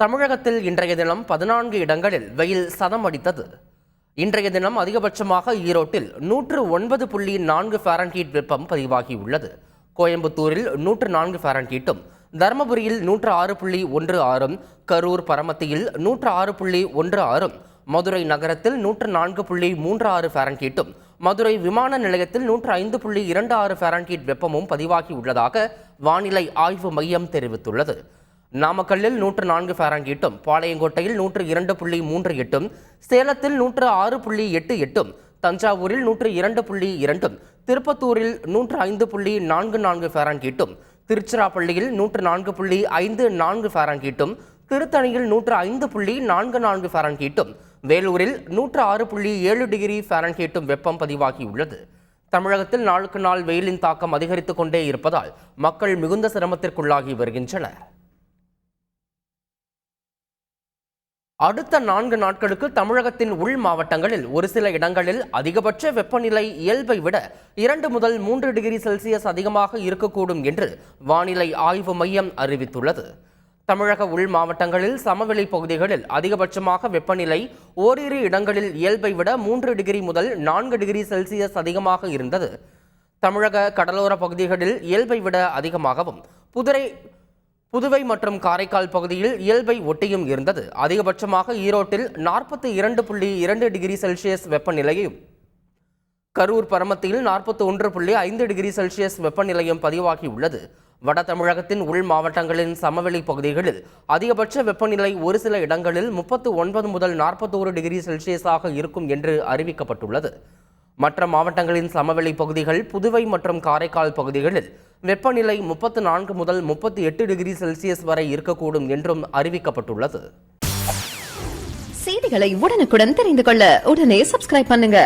தமிழகத்தில் இன்றைய தினம் 14 இடங்களில் வெயில் சதம் அடித்தது. இன்றைய தினம் அதிகபட்சமாக ஈரோட்டில் 109.4 ஃபாரன்ஹீட் வெப்பம் பதிவாகியுள்ளது. கோயம்புத்தூரில் 104 ஃபாரன்ஹீட்டும், தருமபுரியில் 106.16, கரூர் பரமத்தியில் 106.16, மதுரை நகரத்தில் 104.36 ஃபாரன்ஹீட்டும், மதுரை விமான நிலையத்தில் 105.26 ஃபாரன்ஹீட் வெப்பமும் பதிவாகியுள்ளதாக வானிலை ஆய்வு மையம் தெரிவித்துள்ளது. நாமக்கல்லில் 104 ஃபாரன்ஹீட்டும், பாளையங்கோட்டையில் 102.38, சேலத்தில் 106.88, தஞ்சாவூரில் 102.2, திருப்பத்தூரில் 105.44 ஃபாரன்ஹீட்டும், திருச்சிராப்பள்ளியில் 104.54 ஃபாரன்ஹீட்டும், திருத்தணியில் 105.44 ஃபாரன்ஹீட்டும், வேலூரில் 106.7 டிகிரி ஃபாரன்ஹீட்டும் வெப்பம் பதிவாகியுள்ளது. தமிழகத்தில் நாளுக்கு நாள் வெயிலின் தாக்கம் அதிகரித்துக் கொண்டே இருப்பதால் மக்கள் மிகுந்த சிரமத்திற்குள்ளாகி வருகின்றனர். அடுத்த 4 நாட்களுக்கு தமிழகத்தின் உள் மாவட்டங்களில் ஒரு சில இடங்களில் அதிகபட்ச வெப்பநிலை இயல்பை விட 2 முதல் 3 டிகிரி செல்சியஸ் அதிகமாக இருக்கக்கூடும் என்று வானிலை ஆய்வு மையம் அறிவித்துள்ளது. தமிழக உள் மாவட்டங்களில் சமவெளி பகுதிகளில் அதிகபட்சமாக வெப்பநிலை ஓரிரு இடங்களில் இயல்பை விட 3 டிகிரி முதல் 4 டிகிரி செல்சியஸ் அதிகமாக இருந்தது. தமிழக கடலோர பகுதிகளில் இயல்பை விட அதிகமாகவும், புதுவை மற்றும் காரைக்கால் பகுதியில் இயல்பை ஒட்டியும் இருந்தது. அதிகபட்சமாக ஈரோட்டில் 42.2 டிகிரி செல்சியஸ் வெப்பநிலையும், கரூர் பரமத்தியில் 41.5 டிகிரி செல்சியஸ் வெப்பநிலையும் பதிவாகியுள்ளது. வட தமிழகத்தின் உள் மாவட்டங்களின் சமவெளி பகுதிகளில் அதிகபட்ச வெப்பநிலை ஒரு சில இடங்களில் 39 முதல் 41 டிகிரி செல்சியஸாக இருக்கும் என்று அறிவிக்கப்பட்டுள்ளது. மற்ற மாவட்டங்களின் சமவெளி பகுதிகள், புதுவை மற்றும் காரைக்கால் பகுதிகளில் வெப்பநிலை 34 முதல் 38 டிகிரி செல்சியஸ் வரை இருக்கக்கூடும் என்றும் அறிவிக்கப்பட்டுள்ளது. செய்திகளை உடனுக்குடன் தெரிந்து கொள்ள உடனே சப்ஸ்கிரைப் பண்ணுங்க.